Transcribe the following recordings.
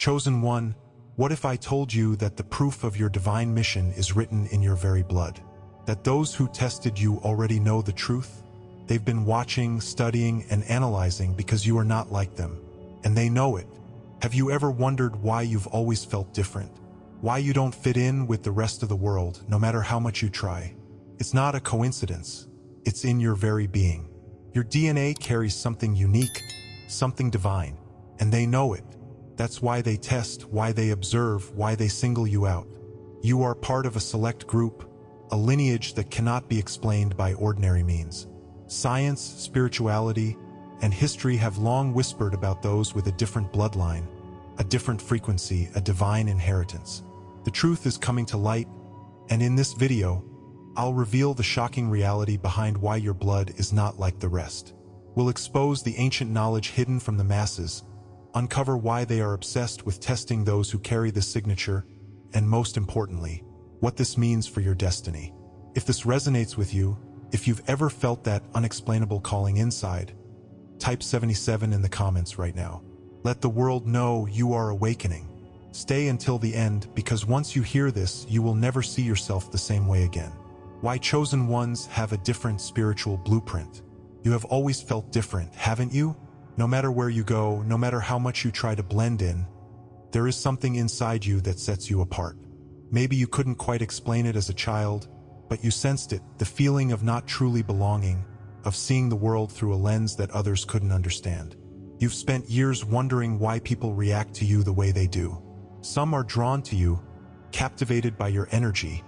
Chosen one, what if I told you that the proof of your divine mission is written in your very blood? That those who tested you already know the truth? They've been watching, studying, and analyzing because you are not like them, and they know it. Have you ever wondered why you've always felt different? Why you don't fit in with the rest of the world, no matter how much you try? It's not a coincidence. It's in your very being. Your DNA carries something unique, something divine, and they know it. That's why they test, why they observe, why they single you out. You are part of a select group, a lineage that cannot be explained by ordinary means. Science, spirituality, and history have long whispered about those with a different bloodline, a different frequency, a divine inheritance. The truth is coming to light, and in this video, I'll reveal the shocking reality behind why your blood is not like the rest. We'll expose the ancient knowledge hidden from the masses, uncover why they are obsessed with testing those who carry this signature, and most importantly, what this means for your destiny. If this resonates with you, if you've ever felt that unexplainable calling inside, type 77 in the comments right now. Let the world know you are awakening. Stay until the end, because once you hear this, you will never see yourself the same way again. Why chosen ones have a different spiritual blueprint. You have always felt different, haven't you? No matter where you go, no matter how much you try to blend in, there is something inside you that sets you apart. Maybe you couldn't quite explain it as a child, but you sensed it, the feeling of not truly belonging, of seeing the world through a lens that others couldn't understand. You've spent years wondering why people react to you the way they do. Some are drawn to you, captivated by your energy,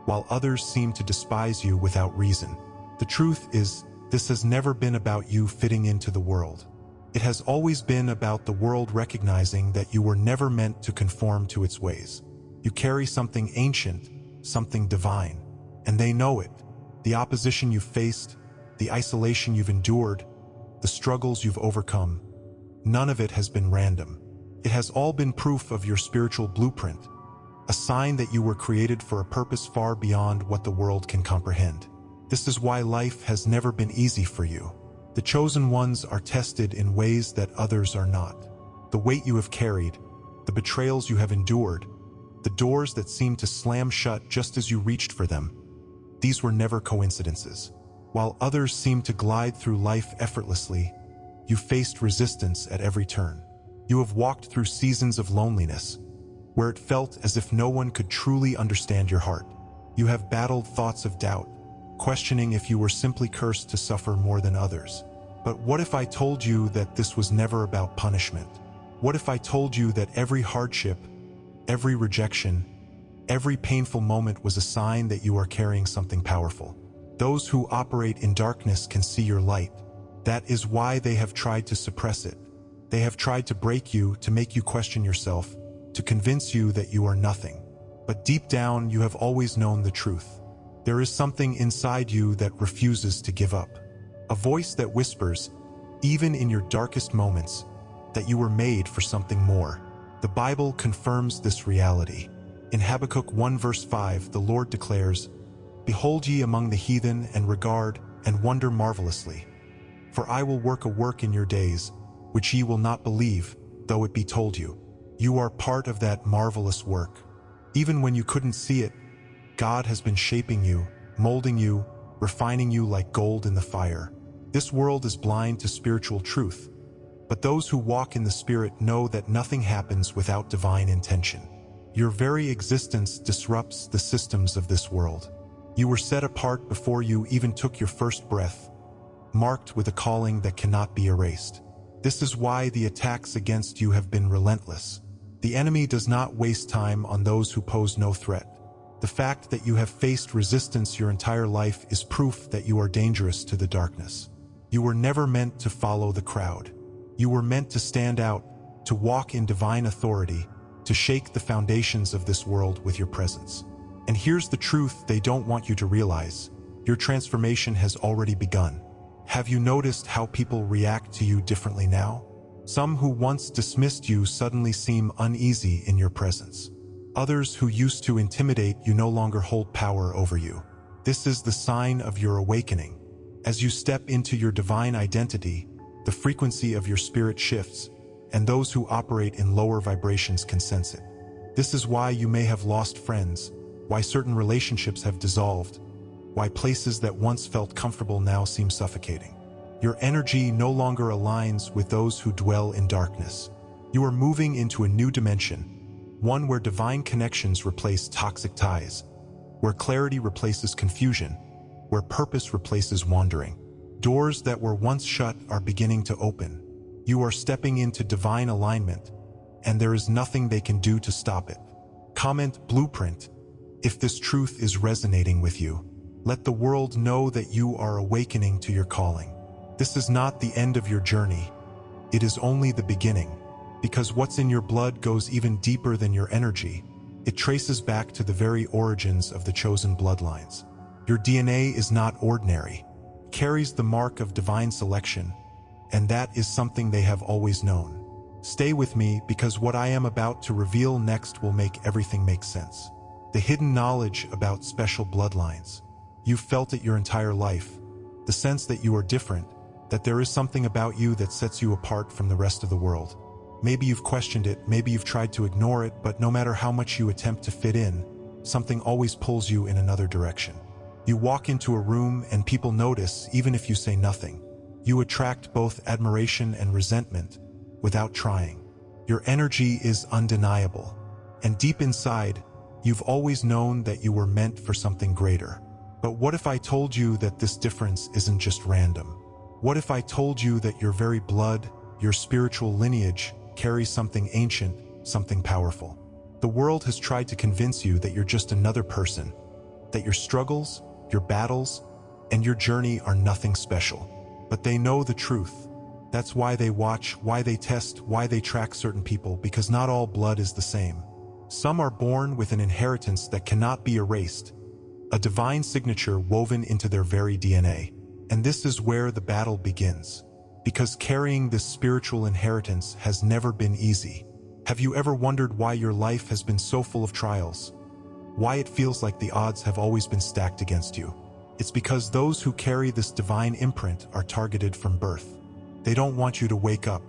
while others seem to despise you without reason. The truth is, this has never been about you fitting into the world. It has always been about the world recognizing that you were never meant to conform to its ways. You carry something ancient, something divine, and they know it. The opposition you've faced, the isolation you've endured, the struggles you've overcome, none of it has been random. It has all been proof of your spiritual blueprint, a sign that you were created for a purpose far beyond what the world can comprehend. This is why life has never been easy for you. The chosen ones are tested in ways that others are not. The weight you have carried, the betrayals you have endured, the doors that seemed to slam shut just as you reached for them, these were never coincidences. While others seemed to glide through life effortlessly, you faced resistance at every turn. You have walked through seasons of loneliness, where it felt as if no one could truly understand your heart. You have battled thoughts of doubt, questioning if you were simply cursed to suffer more than others. But what if I told you that this was never about punishment? What if I told you that every hardship, every rejection, every painful moment was a sign that you are carrying something powerful? Those who operate in darkness can see your light. That is why they have tried to suppress it. They have tried to break you, to make you question yourself, to convince you that you are nothing. But deep down, you have always known the truth. There is something inside you that refuses to give up. A voice that whispers, even in your darkest moments, that you were made for something more. The Bible confirms this reality. In Habakkuk 1 verse 5, the Lord declares, "Behold ye among the heathen, and regard, and wonder marvelously. For I will work a work in your days, which ye will not believe, though it be told you." You are part of that marvelous work. Even when you couldn't see it, God has been shaping you, molding you, refining you like gold in the fire. This world is blind to spiritual truth, but those who walk in the Spirit know that nothing happens without divine intention. Your very existence disrupts the systems of this world. You were set apart before you even took your first breath, marked with a calling that cannot be erased. This is why the attacks against you have been relentless. The enemy does not waste time on those who pose no threat. The fact that you have faced resistance your entire life is proof that you are dangerous to the darkness. You were never meant to follow the crowd. You were meant to stand out, to walk in divine authority, to shake the foundations of this world with your presence. And here's the truth they don't want you to realize. Your transformation has already begun. Have you noticed how people react to you differently now? Some who once dismissed you suddenly seem uneasy in your presence. Others who used to intimidate you no longer hold power over you. This is the sign of your awakening. As you step into your divine identity, the frequency of your spirit shifts. and those who operate in lower vibrations can sense it. This is why you may have lost friends, why certain relationships have dissolved, why places that once felt comfortable now seem suffocating. Your energy no longer aligns with those who dwell in darkness. You are moving into a new dimension, one where divine connections replace toxic ties, where clarity replaces confusion, where purpose replaces wandering. Doors that were once shut are beginning to open. You are stepping into divine alignment, and there is nothing they can do to stop it. Comment Blueprint if this truth is resonating with you. Let the world know that you are awakening to your calling. This is not the end of your journey. It is only the beginning, because what's in your blood goes even deeper than your energy. It traces back to the very origins of the chosen bloodlines. Your DNA is not ordinary. It carries the mark of divine selection, and that is something they have always known. Stay with me, because what I am about to reveal next will make everything make sense. The hidden knowledge about special bloodlines. You've felt it your entire life. The sense that you are different, that there is something about you that sets you apart from the rest of the world. Maybe you've questioned it, maybe you've tried to ignore it, but no matter how much you attempt to fit in, something always pulls you in another direction. You walk into a room and people notice even if you say nothing. You attract both admiration and resentment without trying. Your energy is undeniable, and deep inside, you've always known that you were meant for something greater. But what if I told you that this difference isn't just random? What if I told you that your very blood, your spiritual lineage, carries something ancient, something powerful? The world has tried to convince you that you're just another person, that your struggles, your battles, and your journey are nothing special. But they know the truth. That's why they watch, why they test, why they track certain people, because not all blood is the same. Some are born with an inheritance that cannot be erased, a divine signature woven into their very DNA. And this is where the battle begins. Because carrying this spiritual inheritance has never been easy. Have you ever wondered why your life has been so full of trials? Why it feels like the odds have always been stacked against you? It's because those who carry this divine imprint are targeted from birth. They don't want you to wake up.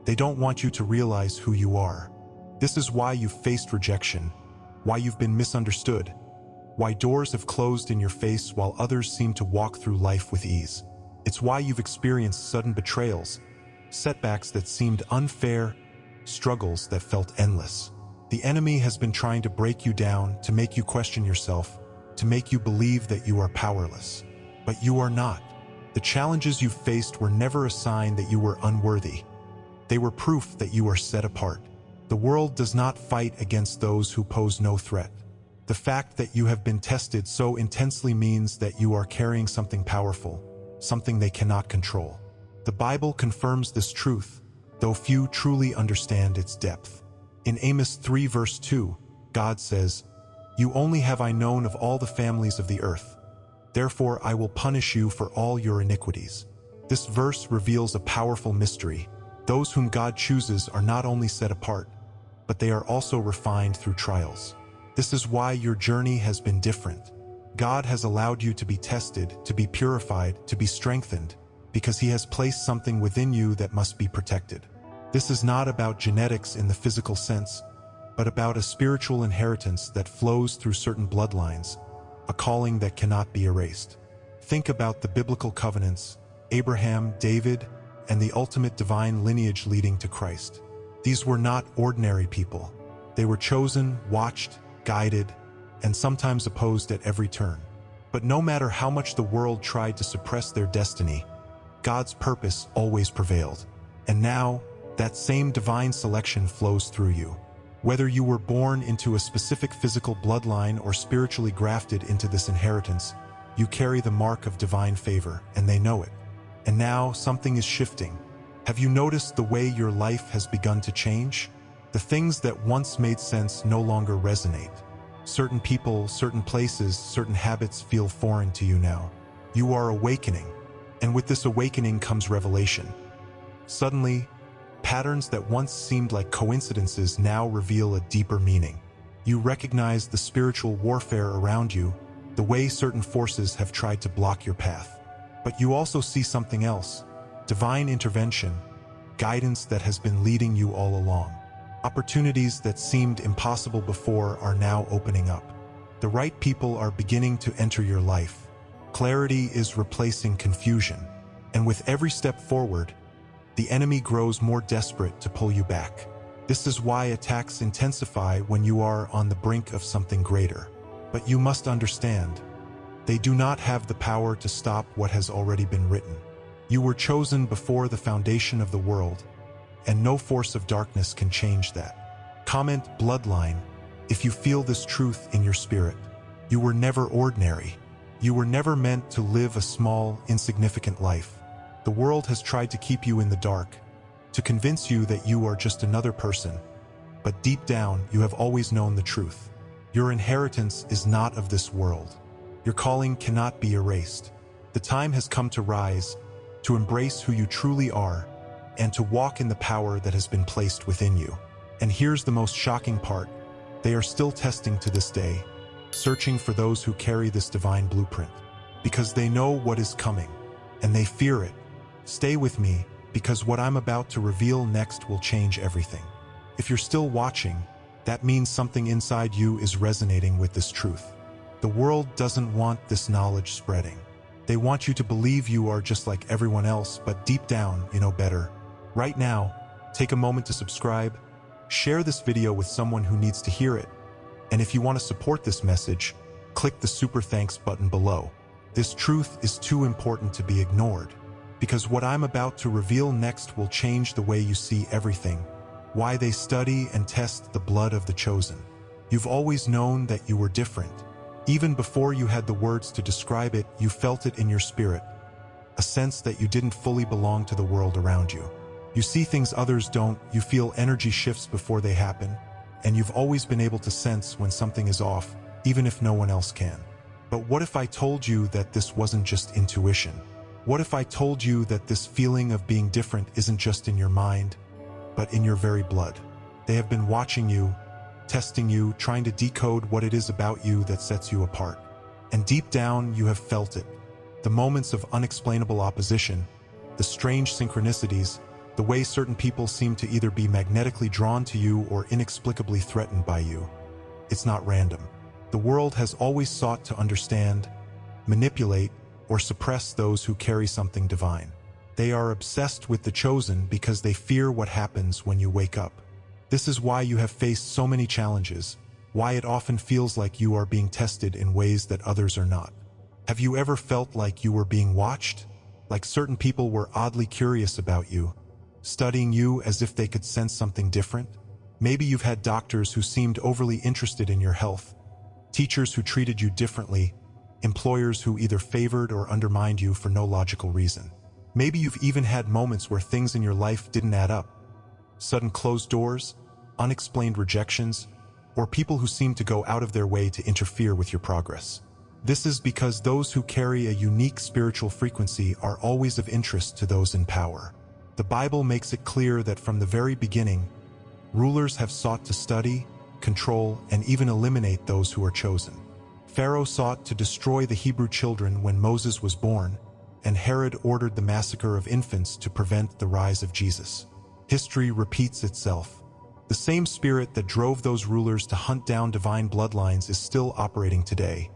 They don't want you to realize who you are. This is why you've faced rejection, why you've been misunderstood, why doors have closed in your face while others seem to walk through life with ease. It's why you've experienced sudden betrayals, setbacks that seemed unfair, struggles that felt endless. The enemy has been trying to break you down, to make you question yourself, to make you believe that you are powerless. But you are not. The challenges you faced were never a sign that you were unworthy. They were proof that you are set apart. The world does not fight against those who pose no threat. The fact that you have been tested so intensely means that you are carrying something powerful, something they cannot control. The Bible confirms this truth, though few truly understand its depth. In Amos 3 verse 2, God says, "You only have I known of all the families of the earth. Therefore I will punish you for all your iniquities." This verse reveals a powerful mystery. Those whom God chooses are not only set apart, but they are also refined through trials. This is why your journey has been different. God has allowed you to be tested, to be purified, to be strengthened, because He has placed something within you that must be protected. This is not about genetics in the physical sense, but about a spiritual inheritance that flows through certain bloodlines, a calling that cannot be erased. Think about the biblical covenants, Abraham, David, and the ultimate divine lineage leading to Christ. These were not ordinary people. They were chosen, watched, guided, and sometimes opposed at every turn. But no matter how much the world tried to suppress their destiny, God's purpose always prevailed. And now, that same divine selection flows through you. Whether you were born into a specific physical bloodline or spiritually grafted into this inheritance, you carry the mark of divine favor, and they know it. And now, something is shifting. Have you noticed the way your life has begun to change? The things that once made sense no longer resonate. Certain people, certain places, certain habits feel foreign to you now. You are awakening, and with this awakening comes revelation. Suddenly, patterns that once seemed like coincidences now reveal a deeper meaning. You recognize the spiritual warfare around you, the way certain forces have tried to block your path. But you also see something else, divine intervention, guidance that has been leading you all along. Opportunities that seemed impossible before are now opening up. The right people are beginning to enter your life. Clarity is replacing confusion. And with every step forward, the enemy grows more desperate to pull you back. This is why attacks intensify when you are on the brink of something greater. But you must understand, they do not have the power to stop what has already been written. You were chosen before the foundation of the world, and no force of darkness can change that. Comment bloodline if you feel this truth in your spirit. You were never ordinary. You were never meant to live a small, insignificant life. The world has tried to keep you in the dark, to convince you that you are just another person. But deep down, you have always known the truth. Your inheritance is not of this world. Your calling cannot be erased. The time has come to rise, to embrace who you truly are, and to walk in the power that has been placed within you. And here's the most shocking part. They are still testing to this day, searching for those who carry this divine blueprint, because they know what is coming, and they fear it. Stay with me, because what I'm about to reveal next will change everything. If you're still watching, that means something inside you is resonating with this truth. The world doesn't want this knowledge spreading. They want you to believe you are just like everyone else, but deep down, you know better. Right now, take a moment to subscribe, share this video with someone who needs to hear it, and if you want to support this message, click the super thanks button below. This truth is too important to be ignored, because what I'm about to reveal next will change the way you see everything, why they study and test the blood of the chosen. You've always known that you were different. Even before you had the words to describe it, you felt it in your spirit, a sense that you didn't fully belong to the world around you. You see things others don't, you feel energy shifts before they happen, and you've always been able to sense when something is off, even if no one else can. But what if I told you that this wasn't just intuition? What if I told you that this feeling of being different isn't just in your mind, but in your very blood? They have been watching you, testing you, trying to decode what it is about you that sets you apart. And deep down, you have felt it. The moments of unexplainable opposition, the strange synchronicities, the way certain people seem to either be magnetically drawn to you or inexplicably threatened by you. It's not random. The world has always sought to understand, manipulate, or suppress those who carry something divine. They are obsessed with the chosen because they fear what happens when you wake up. This is why you have faced so many challenges, why it often feels like you are being tested in ways that others are not. Have you ever felt like you were being watched? Like certain people were oddly curious about you, studying you as if they could sense something different? Maybe you've had doctors who seemed overly interested in your health, teachers who treated you differently, employers who either favored or undermined you for no logical reason. Maybe you've even had moments where things in your life didn't add up. Sudden closed doors, unexplained rejections, or people who seem to go out of their way to interfere with your progress. This is because those who carry a unique spiritual frequency are always of interest to those in power. The Bible makes it clear that from the very beginning, rulers have sought to study, control, and even eliminate those who are chosen. Pharaoh sought to destroy the Hebrew children when Moses was born, and Herod ordered the massacre of infants to prevent the rise of Jesus. History repeats itself. The same spirit that drove those rulers to hunt down divine bloodlines is still operating today.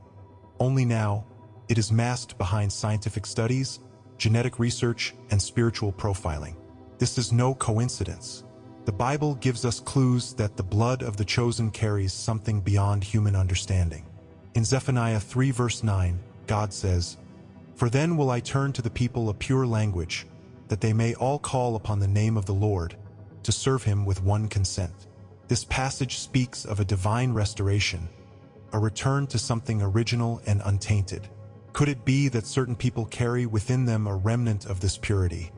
Only now, it is masked behind scientific studies, genetic research, and spiritual profiling. This is no coincidence. The Bible gives us clues that the blood of the chosen carries something beyond human understanding. In Zephaniah 3 verse 9, God says, "For then will I turn to the people a pure language, that they may all call upon the name of the Lord, to serve him with one consent." This passage speaks of a divine restoration, a return to something original and untainted. Could it be that certain people carry within them a remnant of this purity,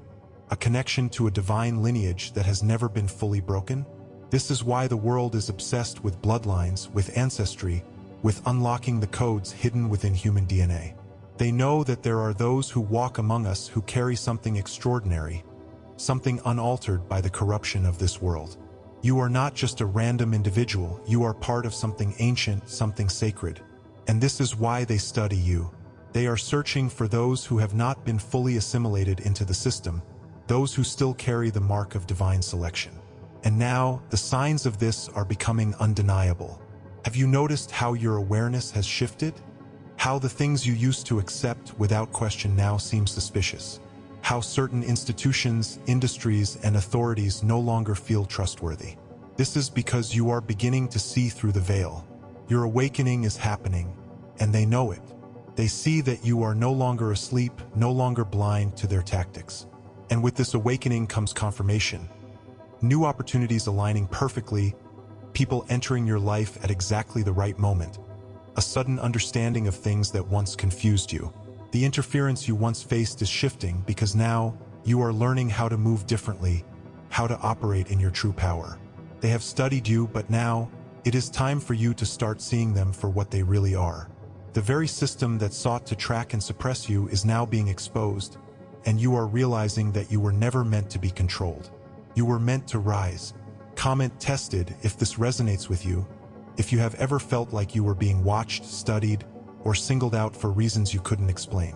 a connection to a divine lineage that has never been fully broken? This is why the world is obsessed with bloodlines, with ancestry, with unlocking the codes hidden within human DNA. They know that there are those who walk among us who carry something extraordinary, something unaltered by the corruption of this world. You are not just a random individual, you are part of something ancient, something sacred. And this is why they study you. They are searching for those who have not been fully assimilated into the system, those who still carry the mark of divine selection. And now, the signs of this are becoming undeniable. Have you noticed how your awareness has shifted? How the things you used to accept without question now seem suspicious? How certain institutions, industries, and authorities no longer feel trustworthy? This is because you are beginning to see through the veil. Your awakening is happening, and they know it. They see that you are no longer asleep, no longer blind to their tactics. And with this awakening comes confirmation. New opportunities aligning perfectly, people entering your life at exactly the right moment, a sudden understanding of things that once confused you. The interference you once faced is shifting because now you are learning how to move differently, how to operate in your true power. They have studied you, but now it is time for you to start seeing them for what they really are. The very system that sought to track and suppress you is now being exposed, and you are realizing that you were never meant to be controlled. You were meant to rise. Comment tested if this resonates with you. If you have ever felt like you were being watched, studied, or singled out for reasons you couldn't explain.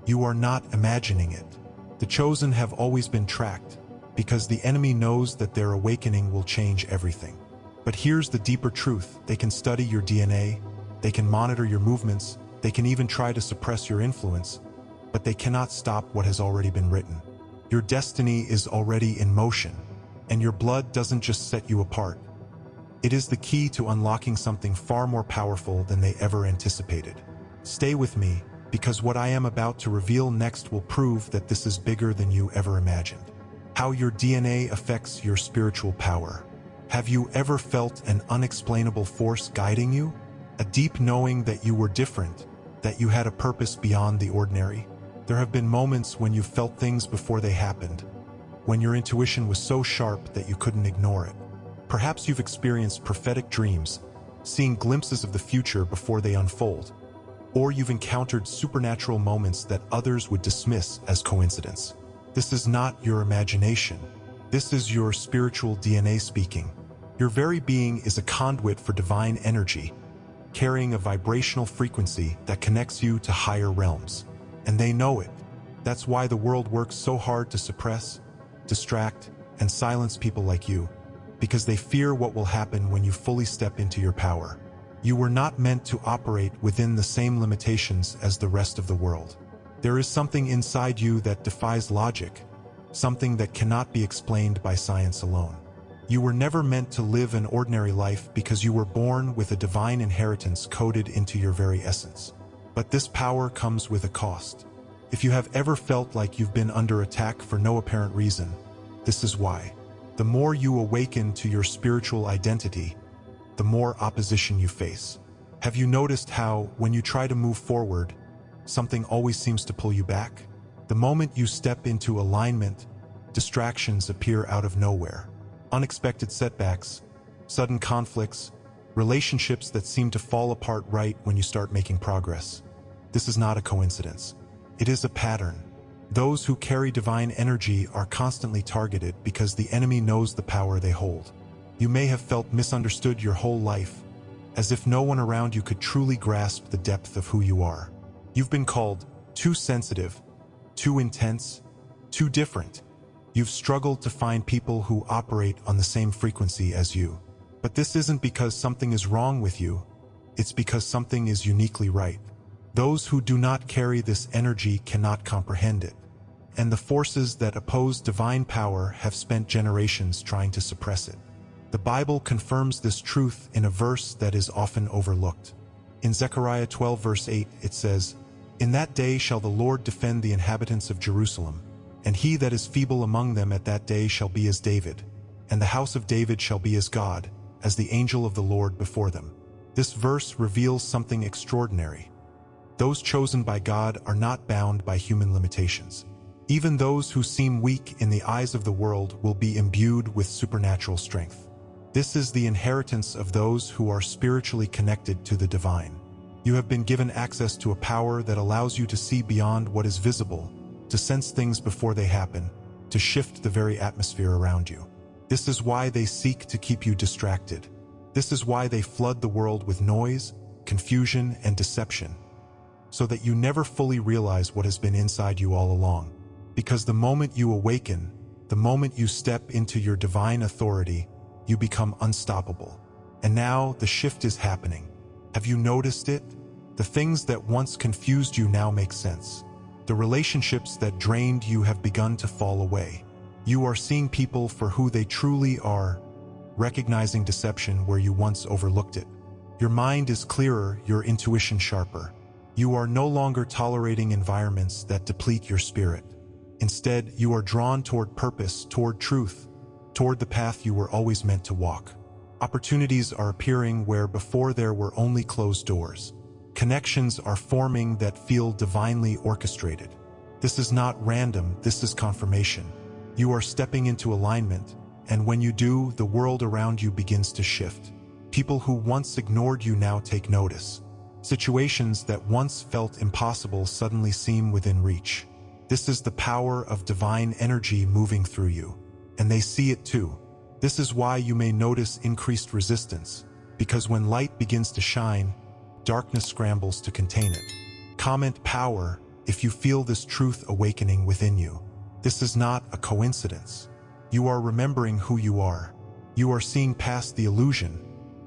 You are not imagining it. The chosen have always been tracked, because the enemy knows that their awakening will change everything. But here's the deeper truth. They can study your DNA, they can monitor your movements, they can even try to suppress your influence, but they cannot stop what has already been written. Your destiny is already in motion, and your blood doesn't just set you apart. It is the key to unlocking something far more powerful than they ever anticipated. Stay with me, because what I am about to reveal next will prove that this is bigger than you ever imagined. How your DNA affects your spiritual power. Have you ever felt an unexplainable force guiding you? A deep knowing that you were different, that you had a purpose beyond the ordinary? There have been moments when you felt things before they happened, when your intuition was so sharp that you couldn't ignore it. Perhaps you've experienced prophetic dreams, seeing glimpses of the future before they unfold, or you've encountered supernatural moments that others would dismiss as coincidence. This is not your imagination. This is your spiritual DNA speaking. Your very being is a conduit for divine energy, carrying a vibrational frequency that connects you to higher realms. And they know it. That's why the world works so hard to suppress, distract, and silence people like you, because they fear what will happen when you fully step into your power. You were not meant to operate within the same limitations as the rest of the world. There is something inside you that defies logic, something that cannot be explained by science alone. You were never meant to live an ordinary life because you were born with a divine inheritance coded into your very essence. But this power comes with a cost. If you have ever felt like you've been under attack for no apparent reason, this is why. The more you awaken to your spiritual identity, the more opposition you face. Have you noticed how, when you try to move forward, something always seems to pull you back? The moment you step into alignment, distractions appear out of nowhere. Unexpected setbacks, sudden conflicts, relationships that seem to fall apart right when you start making progress. This is not a coincidence. It is a pattern. Those who carry divine energy are constantly targeted because the enemy knows the power they hold. You may have felt misunderstood your whole life, as if no one around you could truly grasp the depth of who you are. You've been called too sensitive, too intense, too different. You've struggled to find people who operate on the same frequency as you. But this isn't because something is wrong with you, it's because something is uniquely right. Those who do not carry this energy cannot comprehend it. And the forces that oppose divine power have spent generations trying to suppress it. The Bible confirms this truth in a verse that is often overlooked. In Zechariah 12 verse 8 it says, "In that day shall the Lord defend the inhabitants of Jerusalem, and he that is feeble among them at that day shall be as David, and the house of David shall be as God, as the angel of the Lord before them." This verse reveals something extraordinary. Those chosen by God are not bound by human limitations. Even those who seem weak in the eyes of the world will be imbued with supernatural strength. This is the inheritance of those who are spiritually connected to the divine. You have been given access to a power that allows you to see beyond what is visible, to sense things before they happen, to shift the very atmosphere around you. This is why they seek to keep you distracted. This is why they flood the world with noise, confusion, and deception, so that you never fully realize what has been inside you all along. Because the moment you awaken, The moment you step into your divine authority, you become unstoppable. And now the shift is happening. Have you noticed it? The things that once confused you now make sense. The relationships that drained you have begun to fall away. You are seeing people for who they truly are, recognizing deception where you once overlooked it. Your mind is clearer, your intuition sharper. You are no longer tolerating environments that deplete your spirit. Instead, you are drawn toward purpose, toward truth, toward the path you were always meant to walk. Opportunities are appearing where before there were only closed doors. Connections are forming that feel divinely orchestrated. This is not random, this is confirmation. You are stepping into alignment, and when you do, the world around you begins to shift. People who once ignored you now take notice. Situations that once felt impossible suddenly seem within reach. This is the power of divine energy moving through you. And they see it too. This is why you may notice increased resistance, because when light begins to shine, darkness scrambles to contain it. Comment power if you feel this truth awakening within you. This is not a coincidence. You are remembering who you are. You are seeing past the illusion,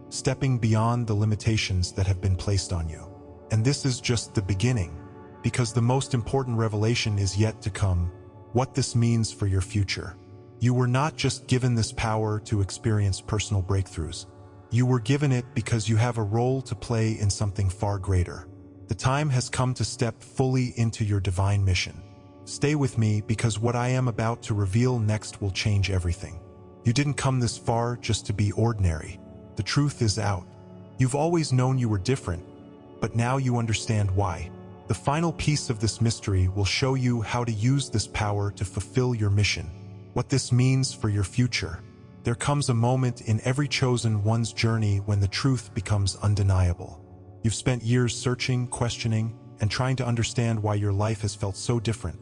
stepping beyond the limitations that have been placed on you. And this is just the beginning, because the most important revelation is yet to come, what this means for your future. You were not just given this power to experience personal breakthroughs. You were given it because you have a role to play in something far greater. The time has come to step fully into your divine mission. Stay with me, because what I am about to reveal next will change everything. You didn't come this far just to be ordinary. The truth is out. You've always known you were different, but now you understand why. The final piece of this mystery will show you how to use this power to fulfill your mission, what this means for your future. There comes a moment in every chosen one's journey when the truth becomes undeniable. You've spent years searching, questioning, and trying to understand why your life has felt so different,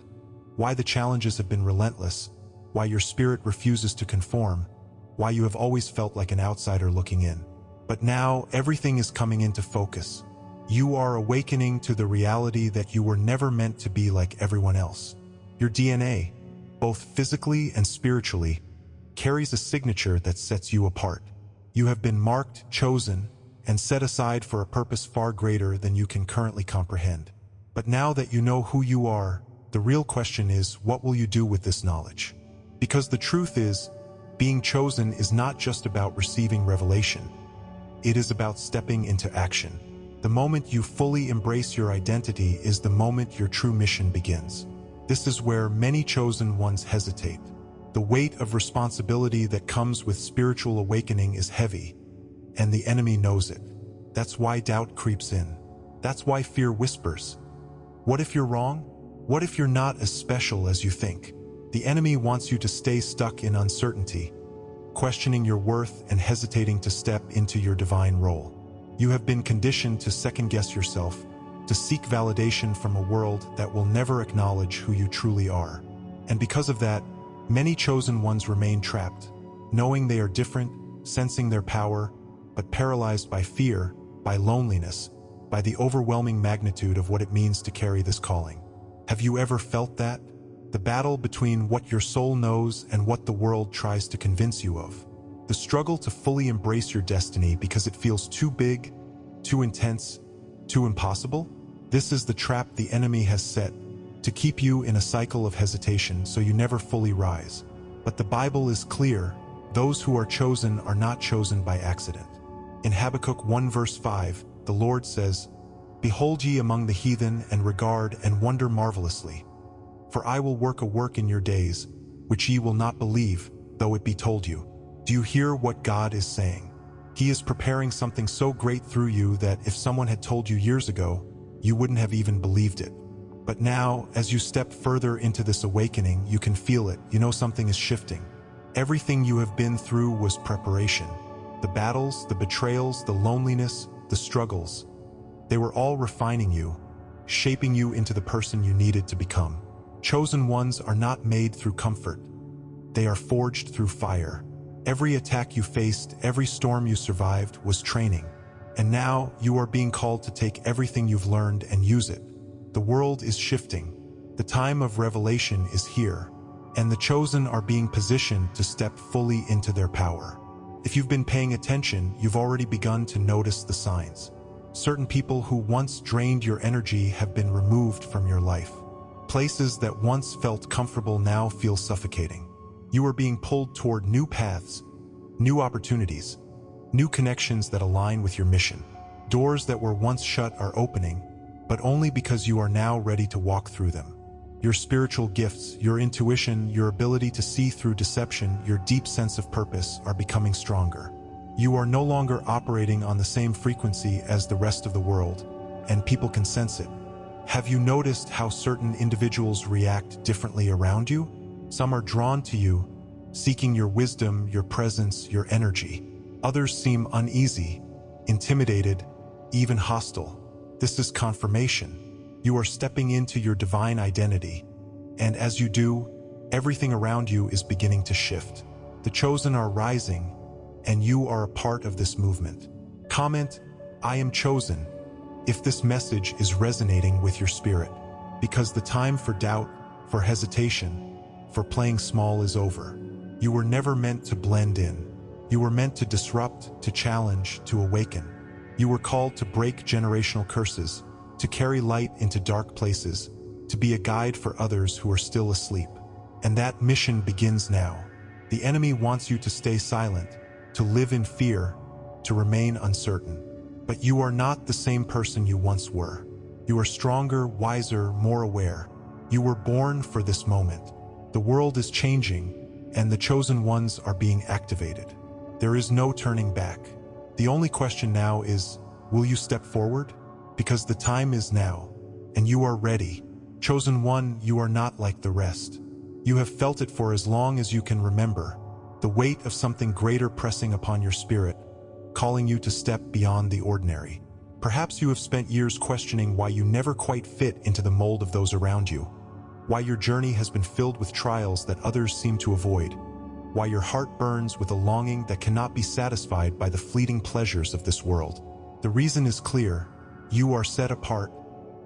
why the challenges have been relentless, why your spirit refuses to conform, why you have always felt like an outsider looking in. But now everything is coming into focus. You are awakening to the reality that you were never meant to be like everyone else. Your DNA, both physically and spiritually, carries a signature that sets you apart. You have been marked, chosen, and set aside for a purpose far greater than you can currently comprehend. But now that you know who you are, the real question is, what will you do with this knowledge? Because the truth is, being chosen is not just about receiving revelation. It is about stepping into action. The moment you fully embrace your identity is the moment your true mission begins. This is where many chosen ones hesitate. The weight of responsibility that comes with spiritual awakening is heavy, and the enemy knows it. That's why doubt creeps in. That's why fear whispers. What if you're wrong? What if you're not as special as you think? The enemy wants you to stay stuck in uncertainty, questioning your worth and hesitating to step into your divine role. You have been conditioned to second-guess yourself, to seek validation from a world that will never acknowledge who you truly are. And because of that, many chosen ones remain trapped, knowing they are different, sensing their power, but paralyzed by fear, by loneliness, by the overwhelming magnitude of what it means to carry this calling. Have you ever felt that? The battle between what your soul knows and what the world tries to convince you of. The struggle to fully embrace your destiny because it feels too big, too intense, too impossible? This is the trap the enemy has set, to keep you in a cycle of hesitation so you never fully rise. But the Bible is clear: those who are chosen are not chosen by accident. In Habakkuk 1 verse 5, the Lord says, "Behold ye among the heathen, and regard and wonder marvelously. For I will work a work in your days, which ye will not believe, though it be told you." Do you hear what God is saying? He is preparing something so great through you that if someone had told you years ago, you wouldn't have even believed it. But now, as you step further into this awakening, you can feel it. You know something is shifting. Everything you have been through was preparation. The battles, the betrayals, the loneliness, the struggles. They were all refining you, shaping you into the person you needed to become. Chosen ones are not made through comfort. They are forged through fire. Every attack you faced, every storm you survived, was training. And now you are being called to take everything you've learned and use it. The world is shifting. The time of revelation is here. and the chosen are being positioned to step fully into their power. If you've been paying attention, you've already begun to notice the signs. Certain people who once drained your energy have been removed from your life. Places that once felt comfortable now feel suffocating. You are being pulled toward new paths, new opportunities, new connections that align with your mission. Doors that were once shut are opening, but only because you are now ready to walk through them. Your spiritual gifts, your intuition, your ability to see through deception, your deep sense of purpose are becoming stronger. You are no longer operating on the same frequency as the rest of the world, and people can sense it. Have you noticed how certain individuals react differently around you? Some are drawn to you, seeking your wisdom, your presence, your energy. Others seem uneasy, intimidated, even hostile. This is confirmation. You are stepping into your divine identity, and as you do, everything around you is beginning to shift. The chosen are rising, and you are a part of this movement. Comment, "I am chosen," if this message is resonating with your spirit, because the time for doubt, for hesitation, for playing small is over. You were never meant to blend in. You were meant to disrupt, to challenge, to awaken. You were called to break generational curses, to carry light into dark places, to be a guide for others who are still asleep. And that mission begins now. The enemy wants you to stay silent, to live in fear, to remain uncertain. But you are not the same person you once were. You are stronger, wiser, more aware. You were born for this moment. The world is changing, and the chosen ones are being activated. There is no turning back. The only question now is, will you step forward? Because the time is now, and you are ready. Chosen one, you are not like the rest. You have felt it for as long as you can remember, the weight of something greater pressing upon your spirit, calling you to step beyond the ordinary. Perhaps you have spent years questioning why you never quite fit into the mold of those around you, why your journey has been filled with trials that others seem to avoid, why your heart burns with a longing that cannot be satisfied by the fleeting pleasures of this world. The reason is clear. You are set apart,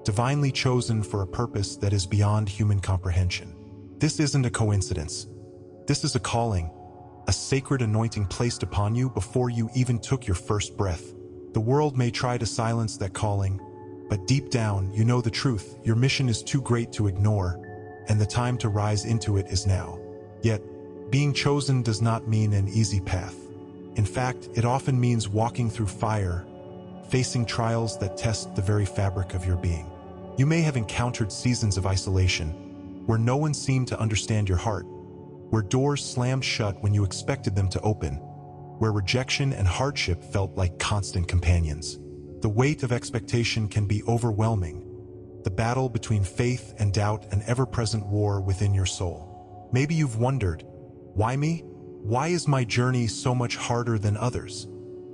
divinely chosen for a purpose that is beyond human comprehension. This isn't a coincidence. This is a calling, a sacred anointing placed upon you before you even took your first breath. The world may try to silence that calling, but deep down you know the truth. Your mission is too great to ignore, and the time to rise into it is now. Yet, being chosen does not mean an easy path. In fact, it often means walking through fire, facing trials that test the very fabric of your being. You may have encountered seasons of isolation, where no one seemed to understand your heart, where doors slammed shut when you expected them to open, where rejection and hardship felt like constant companions. The weight of expectation can be overwhelming, the battle between faith and doubt, an ever-present war within your soul. Maybe you've wondered, why me? Why is my journey so much harder than others?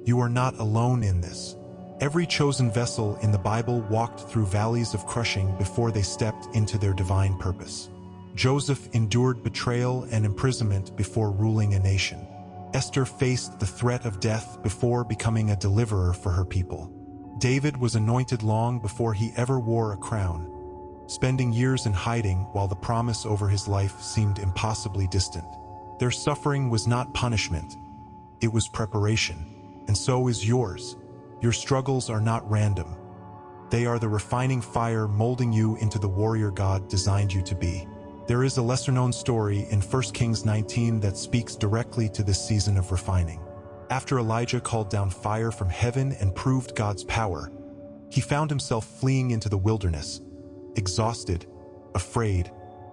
You are not alone in this. Every chosen vessel in the Bible walked through valleys of crushing before they stepped into their divine purpose. Joseph endured betrayal and imprisonment before ruling a nation. Esther faced the threat of death before becoming a deliverer for her people. David was anointed long before he ever wore a crown, spending years in hiding while the promise over his life seemed impossibly distant. Their suffering was not punishment, it was preparation, and so is yours. Your struggles are not random. They are the refining fire molding you into the warrior God designed you to be. There is a lesser-known story in 1 Kings 19 that speaks directly to this season of refining. After Elijah called down fire from heaven and proved God's power, he found himself fleeing into the wilderness, exhausted, afraid,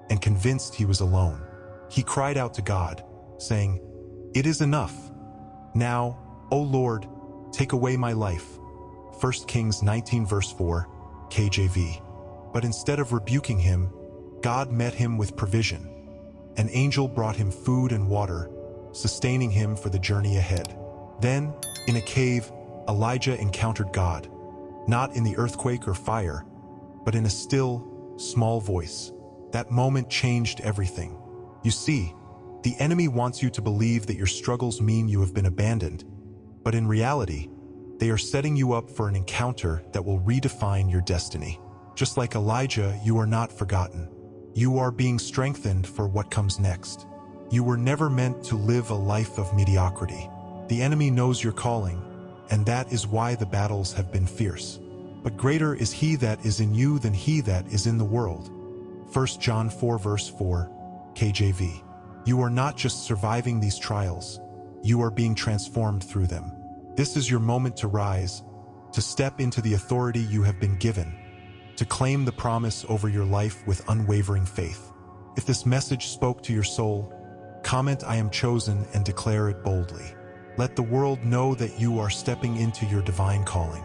and convinced he was alone. He cried out to God, saying, "It is enough. Now, O Lord, take away my life." 1 Kings 19 verse 4, KJV. But instead of rebuking him, God met him with provision. An angel brought him food and water, sustaining him for the journey ahead. Then, in a cave, Elijah encountered God, not in the earthquake or fire, but in a still, small voice. That moment changed everything. You see, the enemy wants you to believe that your struggles mean you have been abandoned, but in reality, they are setting you up for an encounter that will redefine your destiny. Just like Elijah, you are not forgotten. You are being strengthened for what comes next. You were never meant to live a life of mediocrity. The enemy knows your calling, and that is why the battles have been fierce. But greater is he that is in you than he that is in the world. 1 John 4 verse 4, KJV. You are not just surviving these trials, you are being transformed through them. This is your moment to rise, to step into the authority you have been given, to claim the promise over your life with unwavering faith. If this message spoke to your soul, comment "I am chosen" and declare it boldly. Let the world know that you are stepping into your divine calling.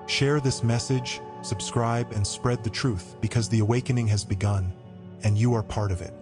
Share this message, subscribe, and spread the truth, because the awakening has begun, and you are part of it.